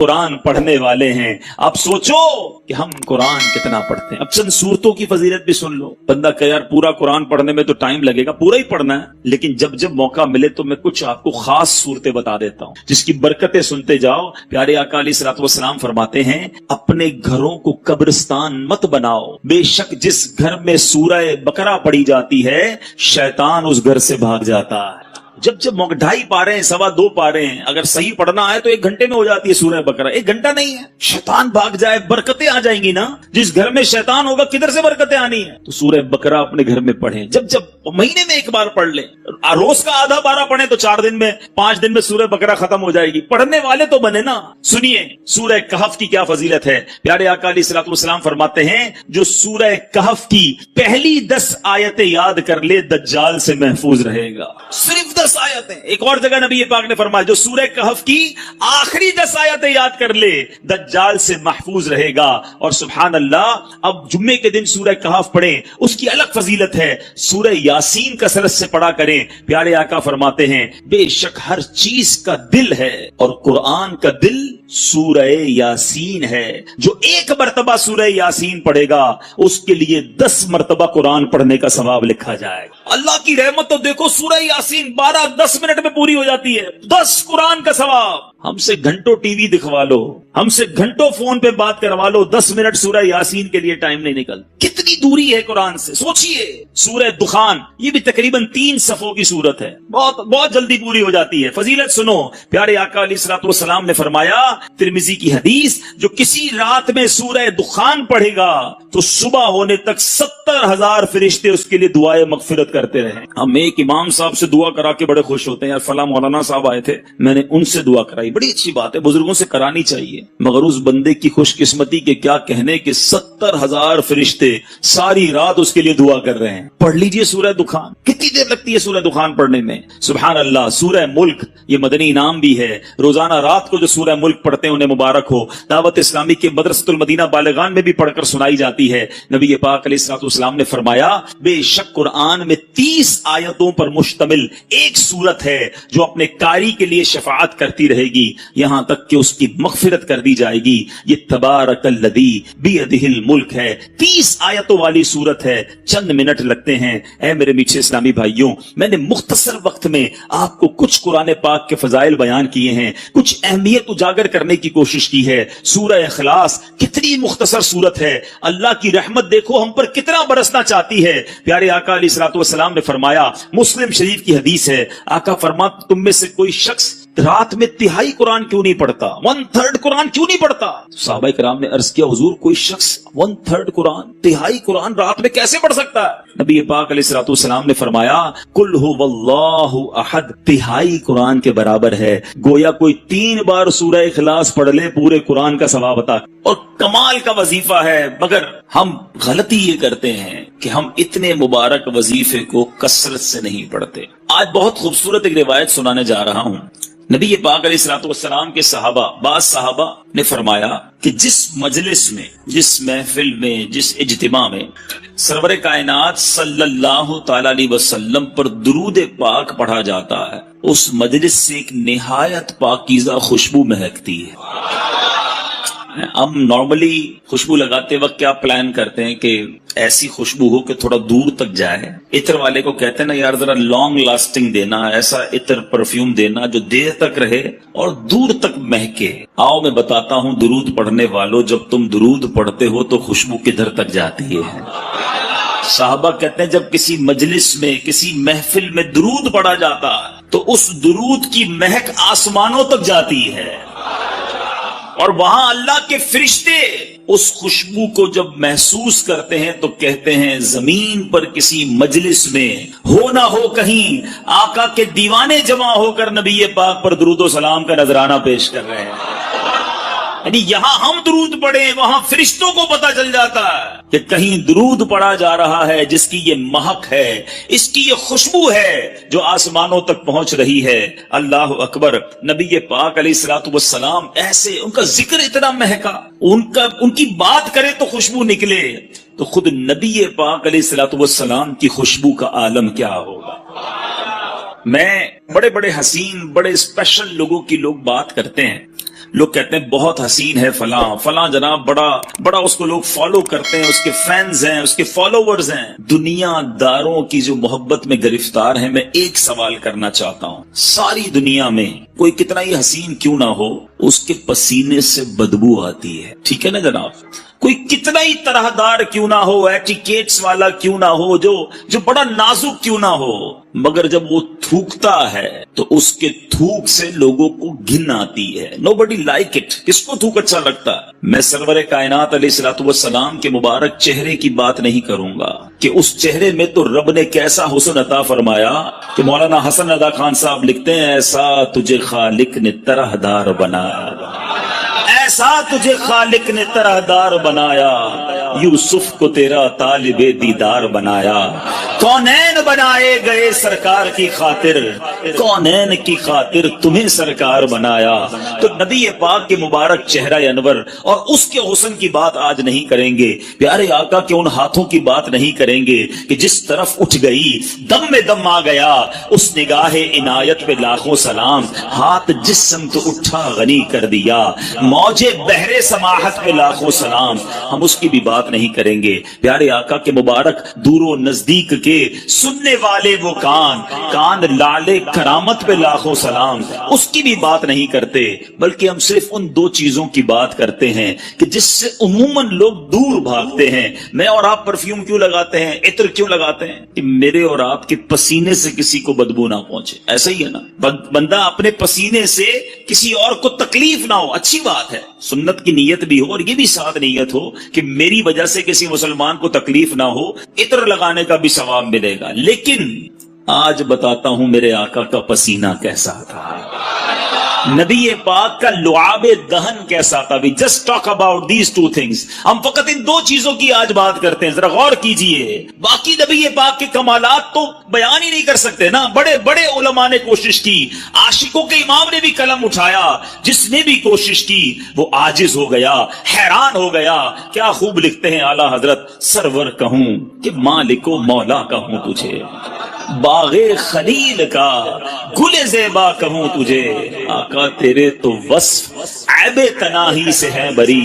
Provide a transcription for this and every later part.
قرآن پڑھنے والے ہیں. آپ سوچو کہ ہم قرآن کتنا پڑھتے ہیں. اب چند صورتوں کی فضیلت بھی سن لو. بندہ کہ یار پورا قرآن پڑھنے میں تو ٹائم لگے گا, پورا ہی پڑھنا ہے, لیکن جب جب موقع ملے تو میں کچھ آپ کو خاص صورتیں بتا دیتا ہوں جس کی برکتیں سنتے جاؤ. پیارے آقا علیہ الصلوۃ والسلام فرماتے ہیں اپنے گھروں کو قبرستان مت بناؤ, بے شک جس گھر میں سورہ بقرہ پڑھی جاتی ہے شیطان اس گھر سے بھاگ جاتا ہے. جب جب 2.5 پارے ہیں, 2.25 پارے ہیں, اگر صحیح پڑھنا ہے تو 1 گھنٹے میں ہو جاتی ہے سورہ بقرہ. 1 گھنٹہ نہیں ہے, شیطان بھاگ جائے, برکتیں آ جائیں گی نا. جس گھر میں شیطان ہوگا کدھر سے برکتیں آنی ہیں؟ تو سورہ بقرہ اپنے گھر میں پڑھیں. جب جب مہینے میں 1 بار پڑھ لیں, روز کا آدھا پارہ پڑھیں تو 4 دن میں 5 دن میں سورہ بقرہ ختم ہو جائے گی. پڑھنے والے تو بنے نا. سنیے سورہ کہف کی کیا فضیلت ہے. پیارے آقا علیہ الصلوۃ والسلام فرماتے ہیں جو سورہ کہف کی پہلی 10 آیتیں یاد کر لے دجال سے محفوظ رہے گا. صرف 10 آیتیں. ایک اور جگہ نبی پاک نے فرمایا جو سورہ کہف کی آخری 10 آیتیں یاد کر لے دجال سے محفوظ رہے گا. اور سبحان اللہ, اب جمعے کے دن سورہ کہف پڑھیں, اس کی الگ فضیلت ہے. سورہ یاسین کثرت سے پڑھا کریں. پیارے آقا فرماتے ہیں بے شک ہر چیز کا دل ہے اور قرآن کا دل سورہ یاسین ہے. جو 1 مرتبہ سورہ یاسین پڑھے گا اس کے لیے 10 مرتبہ قرآن پڑھنے کا ثواب لکھا جائے گا. اللہ کی رحمت تو دیکھو, سورہ یاسین 12-10 منٹ میں پوری ہو جاتی ہے. 10 قرآن کا ثواب. ہم سے گھنٹوں ٹی وی دکھوا لو, ہم سے گھنٹوں فون پہ بات کروا لو, 10 منٹ سورہ یاسین کے لیے ٹائم نہیں نکل. کتنی دوری ہے قرآن سے سوچئے. سورہ دخان یہ بھی تقریباً 3 صفوں کی سورت ہے, بہت جلدی پوری ہو جاتی ہے. فضیلت سنو. پیارے آقا علیہ الصلوۃ والسلام نے فرمایا, ترمذی کی حدیث, جو کسی رات میں سورہ دخان پڑھے گا تو صبح ہونے تک 70,000 فرشتے اس کے لیے دعائیں مغفرت کرتے رہیں. ہم ایک امام صاحب سے دعا کرا کے بڑے خوش ہوتے ہیں, یار فلاں مولانا صاحب آئے تھے, میں نے ان سے دعا کرائی. بڑی اچھی بات ہے, بزرگوں سے کرانی چاہیے, مگر اس بندے کی خوش قسمتی کے کیا کہنے کہ 70,000 فرشتے ساری رات اس کے لیے دعا کر رہے ہیں. پڑھ لیجئے سورہ دخان. کتنی دیر لگتی ہے سورہ دخان پڑھنے میں؟ سبحان اللہ. سورہ ملک یہ مدنی انعام بھی ہے. روزانہ رات کو جو سورہ ملک پڑھتے ہیں انہیں مبارک ہو. دعوت اسلامی کے مدرسۃ المدینہ بالغان میں بھی پڑھ کر سنائی جاتی ہے. نبی پاک علیہ الصلوۃ والسلام نے فرمایا بے شک قرآن میں 30 آیتوں پر مشتمل ایک سورت ہے جو اپنے قاری کے لیے شفاعت کرتی رہے گی یہاں تک کہ اس کی مغفرت کر دی جائے گی. یہ تبارک الذی بیدہ الملک ہے. 30 آیتوں والی سورت ہے. چند منٹ لگتے ہیں. اے میرے میٹھے اسلامی بھائیوں, میں نے مختصر وقت میں آپ کو کچھ قرآن پاک کے فضائل بیان کیے ہیں, کچھ اہمیت اجاگر کرنے کی کوشش کی ہے. سورہ اخلاص کتنی مختصر سورت ہے. اللہ کی رحمت دیکھو ہم پر کتنا برسنا چاہتی ہے. پیارے آقا علیہ الصلوۃ والسلام نے فرمایا, مسلم شریف کی حدیث ہے, آقا فرماتے تم میں سے کوئی شخص رات میں 1/3 قرآن کیوں نہیں پڑھتا, 1/3 قرآن کیوں نہیں پڑھتا؟ صحابہ کرام نے عرض کیا حضور کوئی شخص 1/3 قرآن, 1/3 قرآن رات میں کیسے پڑھ سکتا ہے؟ نبی پاک علیہ الصلوۃ والسلام نے فرمایا قل هو اللہ احد 1/3 قرآن کے برابر ہے. گویا کوئی 3 بار سورہ اخلاص پڑھ لے پورے قرآن کا ثواب عطا. اور کمال کا وظیفہ ہے, مگر ہم غلطی یہ کرتے ہیں کہ ہم اتنے مبارک وظیفے کو کثرت سے نہیں پڑھتے. آج بہت خوبصورت ایک روایت سنانے جا رہا ہوں. نبی پاک علیہ الصلوۃ والسلام کے بعض صحابہ نے فرمایا کہ جس مجلس میں, جس محفل میں, جس اجتماع میں سرور کائنات صلی اللہ تعالی علیہ وسلم پر درود پاک پڑھا جاتا ہے, اس مجلس سے ایک نہایت پاکیزہ خوشبو مہکتی ہے. ہم نارملی خوشبو لگاتے وقت کیا پلان کرتے ہیں کہ ایسی خوشبو ہو کہ تھوڑا دور تک جائے. عطر والے کو کہتے ہیں نا یار ذرا لانگ لاسٹنگ دینا, ایسا عطر پرفیوم دینا جو دیر تک رہے اور دور تک مہکے. آؤ میں بتاتا ہوں درود پڑھنے والوں, جب تم درود پڑھتے ہو تو خوشبو کدھر تک جاتی ہے؟ صحابہ کہتے ہیں جب کسی مجلس میں, کسی محفل میں درود پڑھا جاتا تو اس درود کی مہک آسمانوں تک جاتی ہے, اور وہاں اللہ کے فرشتے اس خوشبو کو جب محسوس کرتے ہیں تو کہتے ہیں زمین پر کسی مجلس میں ہو نہ ہو کہیں آقا کے دیوانے جمع ہو کر نبی پاک پر درود و سلام کا نذرانہ پیش کر رہے ہیں. یعنی یہاں ہم درود پڑھیں وہاں فرشتوں کو پتا چل جاتا ہے کہ کہیں درود پڑھا جا رہا ہے جس کی یہ مہک ہے, اس کی یہ خوشبو ہے جو آسمانوں تک پہنچ رہی ہے. اللہ اکبر. نبی پاک علیہ الصلوۃ والسلام ایسے, ان کا ذکر اتنا مہکا, ان کی بات کرے تو خوشبو نکلے, تو خود نبی پاک علیہ الصلوۃ والسلام کی خوشبو کا عالم کیا ہوگا. میں بڑے بڑے حسین, بڑے اسپیشل لوگوں کی لوگ بات کرتے ہیں, لوگ کہتے ہیں بہت حسین ہے فلاں فلاں جناب، بڑا اس کو لوگ فالو کرتے ہیں، اس کے فینز ہیں، اس کے فالوورز ہیں۔ دنیا داروں کی جو محبت میں گرفتار ہیں، میں ایک سوال کرنا چاہتا ہوں، ساری دنیا میں کوئی کتنا ہی حسین کیوں نہ ہو، اس کے پسینے سے بدبو آتی ہے، ٹھیک ہے نا جناب؟ کوئی کتنا ہی طرح دار کیوں نہ ہو، ایٹیکیٹس والا کیوں نہ ہو، جو بڑا نازک کیوں نہ ہو، مگر جب وہ تھوکتا ہے تو اس کے تھوک سے لوگوں کو گھن آتی ہے۔ Nobody like it. کس کو تھوک اچھا لگتا ہے؟ میں سرور کائنات علیہ الصلوۃ والسلام کے مبارک چہرے کی بات نہیں کروں گا کہ اس چہرے میں تو رب نے کیسا حسن عطا فرمایا کہ مولانا حسن ادا خان صاحب لکھتے ہیں، ایسا تجھے خالق نے طرح دار بنایا، ایسا تجھے خالق نے طرح دار بنایا، یوسف کو تیرا طالب دیدار بنایا، کونین بنائے گئے سرکار کی خاطر، کونین کی خاطر تمہیں سرکار بنایا۔ تو نبی پاک کے مبارک چہرہ انور اور اس کے حسن کی بات آج نہیں کریں گے، پیارے آقا کے ان ہاتھوں کی بات نہیں کریں گے کہ جس طرف اٹھ گئی دم میں دم آ گیا، اس نگاہ عنایت پہ لاکھوں سلام، ہاتھ جس سمت اٹھا غنی کر دیا، موجے بحر سماحت پہ لاکھوں سلام، ہم اس کی بھی بات نہیں کریں گے۔ پیارے آقا کے مبارک دور و نزدیک کے سننے والے وہ کان لالے کرامت پہ لاکھوں سلام، اس کی بھی بات نہیں کرتے، بلکہ ہم صرف ان دو چیزوں کی بات کرتے ہیں کہ جس سے عموماً لوگ دور بھاگتے ہیں۔ میں اور آپ پرفیوم کیوں لگاتے ہیں، عطر کیوں لگاتے ہیں؟ کہ میرے اور آپ کے پسینے سے کسی کو بدبو نہ پہنچے۔ ایسا ہی ہے نا، بندہ اپنے پسینے سے کسی اور کو تکلیف نہ ہو، اچھی بات ہے، سنت کی نیت بھی ہو اور یہ بھی ساتھ نیت ہو کہ میری وجہ سے کسی مسلمان کو تکلیف نہ ہو، عطر لگانے کا بھی ثواب ملے گا۔ لیکن آج بتاتا ہوں میرے آقا کا پسینہ کیسا تھا، نبی پاک کا لعاب دہن کیسا تھا۔ بھی just talk about these two things, ہم فقط ان دو چیزوں کی آج بات کرتے ہیں، ذرا غور کیجئے۔ باقی نبی پاک کے کمالات تو بیان ہی نہیں کر سکتے نا، بڑے بڑے علماء نے کوشش کی، عاشقوں کے امام نے بھی قلم اٹھایا، جس نے بھی کوشش کی وہ عاجز ہو گیا، حیران ہو گیا۔ کیا خوب لکھتے ہیں اعلیٰ حضرت، سرور کہوں کہ مالک و مولا کہوں تجھے، باغ خلیل کا گل زیبا کہوں تجھے، آقا تیرے تو وصف عیب تناہی سے ہے بری،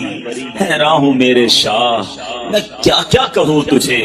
حیران ہوں میرے شاہ میں کیا کیا کہوں تجھے۔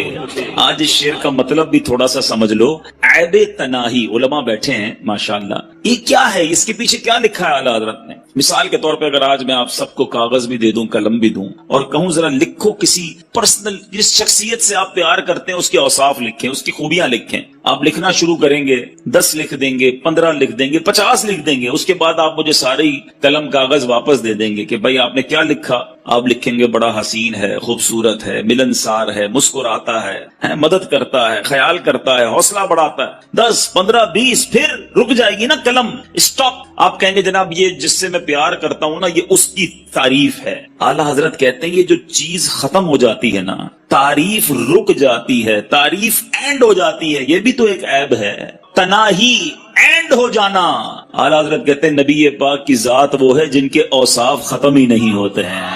آج اس شعر کا مطلب بھی تھوڑا سا سمجھ لو۔ عیب تناہی، علماء بیٹھے ہیں ماشاءاللہ، یہ کیا ہے، اس کے پیچھے کیا لکھا ہے اعلیٰ حضرت نے؟ مثال کے طور پہ اگر آج میں آپ سب کو کاغذ بھی دے دوں، قلم بھی دوں اور کہوں ذرا لکھو کسی پرسنل، جس شخصیت سے آپ پیار کرتے ہیں اس کے اوصاف لکھیں، اس کی خوبیاں لکھیں، آپ لکھنا شروع کریں گے، 10 لکھ دیں گے، 15 لکھ دیں گے، 50 لکھ دیں گے، اس کے بعد آپ مجھے سارے قلم کاغذ واپس دے دیں گے کہ بھائی آپ نے کیا لکھا۔ آپ لکھیں گے بڑا حسین ہے، خوبصورت ہے، ملنسار ہے، مسکراتا ہے، مدد کرتا ہے، خیال کرتا ہے، حوصلہ بڑھاتا ہے۔ 10 15 20 پھر رک جائے گی نا قلم، اسٹاپ۔ آپ کہیں گے جناب یہ جس سے میں پیار کرتا ہوں نا، یہ اس کی تعریف ہے۔ اعلیٰ حضرت کہتے ہیں یہ جو چیز ختم ہو جاتی ہے نا، تعریف رک جاتی ہے، تعریف اینڈ ہو جاتی ہے، یہ بھی تو ایک عیب ہے۔ تناہی اینڈ ہو جانا، اعلیٰ حضرت کہتے ہیں نبی پاک کی ذات وہ ہے جن کے اوصاف ختم ہی نہیں ہوتے ہیں۔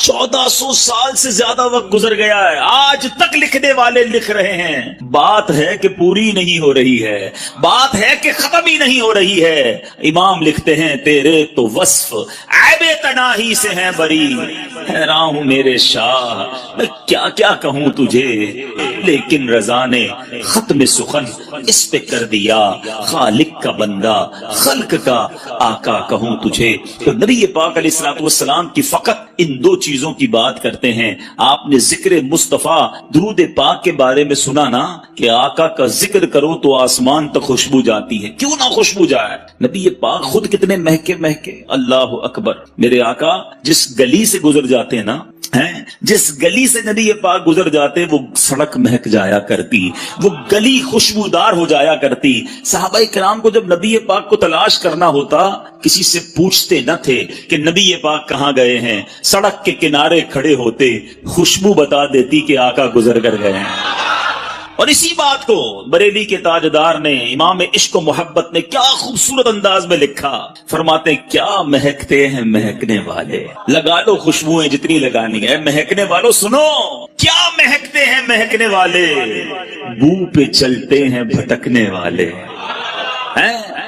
1400 سال سے زیادہ وقت گزر گیا ہے، آج تک لکھنے والے لکھ رہے ہیں، بات ہے کہ پوری نہیں ہو رہی ہے، بات ہے کہ ختم ہی نہیں ہو رہی ہے۔ امام لکھتے ہیں تیرے تو وصف عیب تناہی سے ہیں بری، حیران ہوں میرے شاہ میں کیا کیا کہوں تجھے، لیکن رضا نے ختم سخن اس پہ کر دیا، خالق کا بندہ خلق کا آقا کہوں تجھے۔ تو نبی پاک علیہ الصلوۃ والسلام کی فقط ان دو چیزوں کی بات کرتے ہیں۔ آپ نے ذکر مصطفیٰ درود پاک کے بارے میں سنا نا کہ آقا کا ذکر کرو تو آسمان تک خوشبو جاتی ہے، کیوں نہ خوشبو جائے۔ نبی پاک خود کتنے مہکے مہکے، اللہ اکبر۔ میرے آقا جس گلی سے گزر جاتے ہیں نا، جس گلی سے نبی پاک گزر جاتے وہ سڑک مہک جایا کرتی، وہ گلی خوشبودار ہو جایا کرتی۔ صحابہ کرام کو جب نبی پاک کو تلاش کرنا ہوتا کسی سے پوچھتے نہ تھے کہ نبی پاک کہاں گئے ہیں، سڑک کے کنارے کھڑے ہوتے، خوشبو بتا دیتی کہ آقا گزر کر گئے ہیں۔ اور اسی بات کو بریلی کے تاجدار نے، امام عشق و محبت نے کیا خوبصورت انداز میں لکھا، فرماتے کیا مہکتے ہیں مہکنے والے، لگا لو خوشبوئیں جتنی لگانی ہے، مہکنے والوں سنو کیا مہکتے ہیں مہکنے والے، بو پہ چلتے ہیں بھٹکنے والے ہیں۔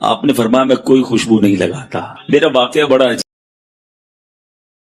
آپ نے فرمایا میں کوئی خوشبو نہیں لگاتا. میرا واقعہ بڑا